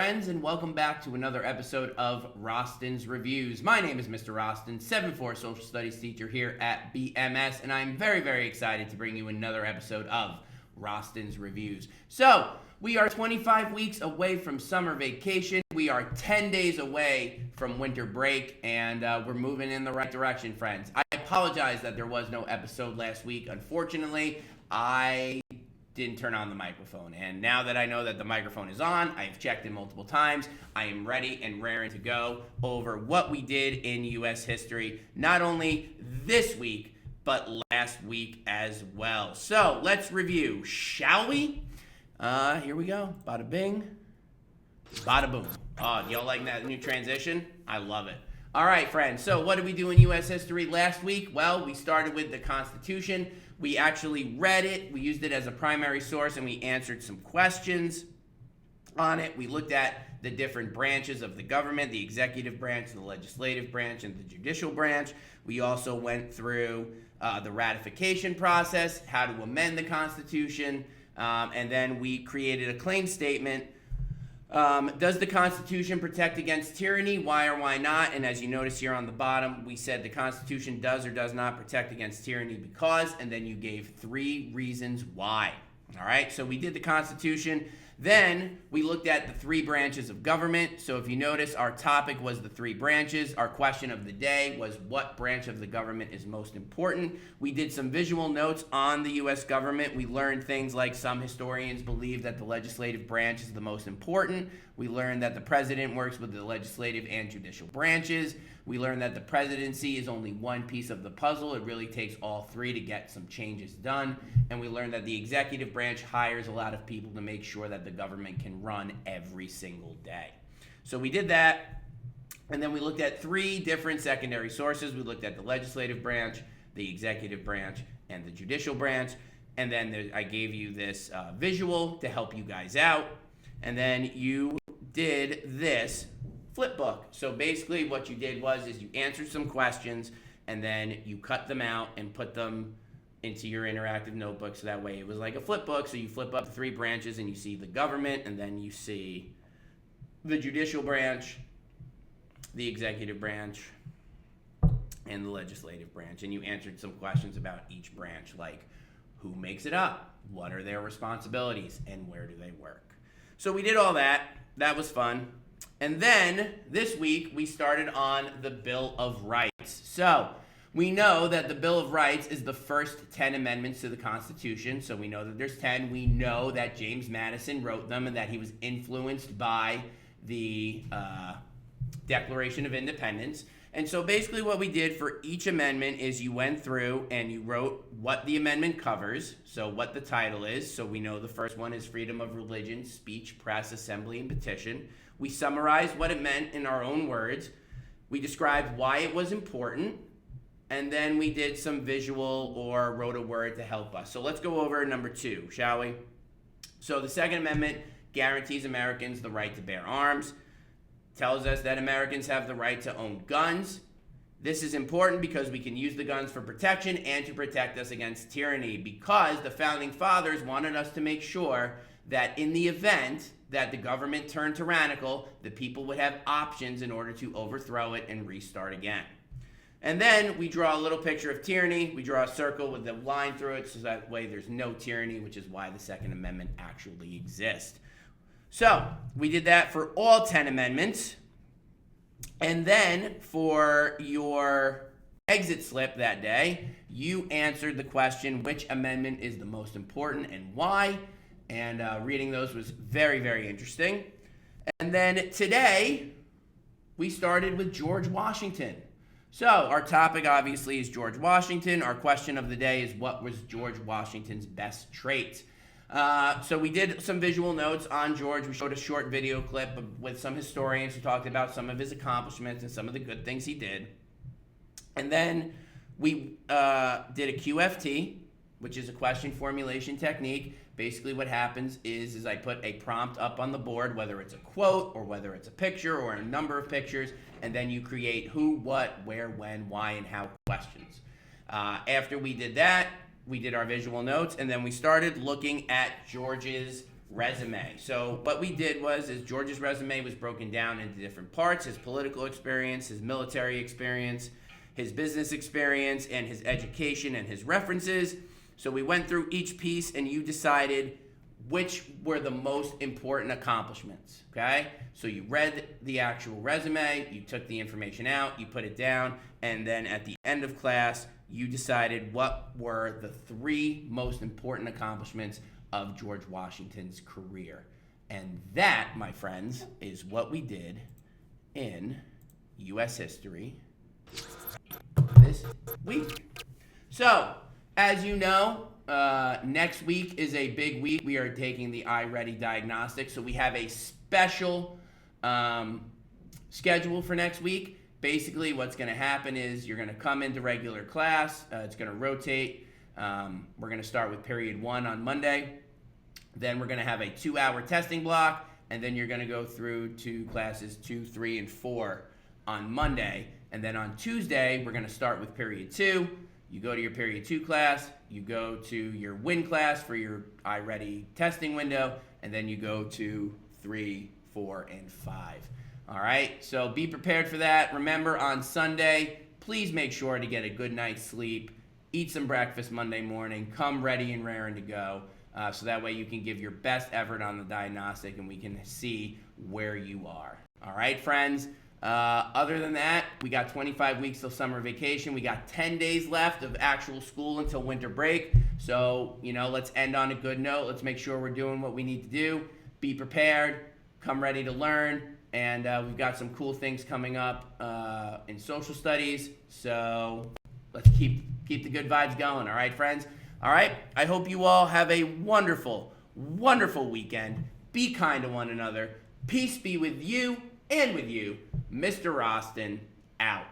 friends, and welcome back to another episode of Rosten's Reviews. My name is Mr. Rosten, 7-4 social studies teacher here at BMS, and I'm very, very excited to bring you another episode of Rosten's Reviews. So, we are 25 weeks away from summer vacation. We are 10 days away from winter break, and we're moving in the right direction, friends. I apologize that there was no episode last week. Unfortunately, I didn't turn on the microphone, and now that I know that the microphone is on, I've checked it multiple times. I am ready and raring to go over what we did in U.S. history, not only this week, but last week as well. So let's review, shall we? Here we go. Bada bing, bada boom. Oh, y'all like that new transition? I love it. All right, friends. So what did we do in U.S. history last week? Well, we started with the Constitution. We actually read it. We used it as a primary source, and we answered some questions on it. We looked at the different branches of the government, the executive branch, the legislative branch, and the judicial branch. We also went through the ratification process, how to amend the Constitution, and then we created a claim statement. Does the Constitution protect against tyranny? Why or why not? And as you notice here on the bottom, we said the Constitution does or does not protect against tyranny because, and then you gave 3 reasons why. All right, so we did the Constitution. Then we looked at the 3 branches of government. So if you notice, our topic was the 3 branches. Our question of the day was what branch of the government is most important. We did some visual notes on the U.S. government. We learned things like some historians believe that the legislative branch is the most important. We learned that the president works with the legislative and judicial branches. We learned that the presidency is only one piece of the puzzle. It really takes all 3 to get some changes done. And we learned that the executive branch hires a lot of people to make sure that the government can run every single day. So we did that. And then we looked at 3 different secondary sources. We looked at the legislative branch, the executive branch, and the judicial branch. And then I gave you this visual to help you guys out. And then you did this flip book. So basically what you did is you answered some questions and then you cut them out and put them into your interactive notebook, so that way it was like a flip book. So you flip up the 3 branches and you see the government, and then you see the judicial branch, the executive branch, and the legislative branch. And you answered some questions about each branch, like who makes it up, what are their responsibilities, and where do they work. So we did all that. That was fun. And then this week we started on the Bill of Rights. So we know that the Bill of Rights is the first 10 amendments to the Constitution. So we know that there's 10. We know that James Madison wrote them and that he was influenced by the Declaration of Independence. And so basically what we did for each amendment is you went through and you wrote what the amendment covers, so what the title is. So we know the first one is freedom of religion, speech, press, assembly, and petition. We summarized what it meant in our own words. We described why it was important. And then we did some visual or wrote a word to help us. So let's go over number 2, shall we? So the Second Amendment guarantees Americans the right to bear arms. Tells us that Americans have the right to own guns. This is important because we can use the guns for protection and to protect us against tyranny, because the Founding Fathers wanted us to make sure that in the event that the government turned tyrannical, the people would have options in order to overthrow it and restart again. And then we draw a little picture of tyranny. We draw a circle with a line through it so that way there's no tyranny, which is why the Second Amendment actually exists. So we did that for all 10 amendments. And then for your exit slip that day, you answered the question, which amendment is the most important and why? And reading those was very, very interesting. And then today, we started with George Washington. So our topic obviously is George Washington. Our question of the day is, what was George Washington's best trait? So we did some visual notes on George. We showed a short video clip with some historians who talked about some of his accomplishments and some of the good things he did. And then we did a QFT, which is a question formulation technique. Basically what happens is I put a prompt up on the board, whether it's a quote or whether it's a picture or a number of pictures, and then you create who, what, where, when, why, and how questions. After we did that, we did our visual notes, and then we started looking at George's resume. So what we did was George's resume was broken down into different parts: his political experience, his military experience, his business experience, and his education and his references. So we went through each piece and you decided which were the most important accomplishments, okay? So you read the actual resume, you took the information out, you put it down, and then at the end of class, you decided what were the 3 most important accomplishments of George Washington's career. And that, my friends, is what we did in U.S. history this week. So, as you know, next week is a big week. We are taking the iReady diagnostic, so we have a special schedule for next week. Basically, what's going to happen is you're going to come into regular class. It's going to rotate. We're going to start with period 1 on Monday. Then we're going to have a 2-hour testing block, and then you're going to go through to classes 2, 3, and 4 on Monday. And then on Tuesday, we're going to start with period 2. You go to your period 2 class, you go to your WIN class for your iReady testing window, and then you go to 3, 4, and 5. All right, so be prepared for that. Remember, on Sunday, please make sure to get a good night's sleep, eat some breakfast Monday morning, come ready and raring to go, so that way you can give your best effort on the diagnostic and we can see where you are. All right, friends? Other than that, we got 25 weeks till summer vacation. We got 10 days left of actual school until winter break. So, let's end on a good note. Let's make sure we're doing what we need to do. Be prepared. Come ready to learn. And we've got some cool things coming up in social studies. So let's keep the good vibes going. All right, friends? All right. I hope you all have a wonderful, wonderful weekend. Be kind to one another. Peace be with you and with you. Mr. Rosten, out.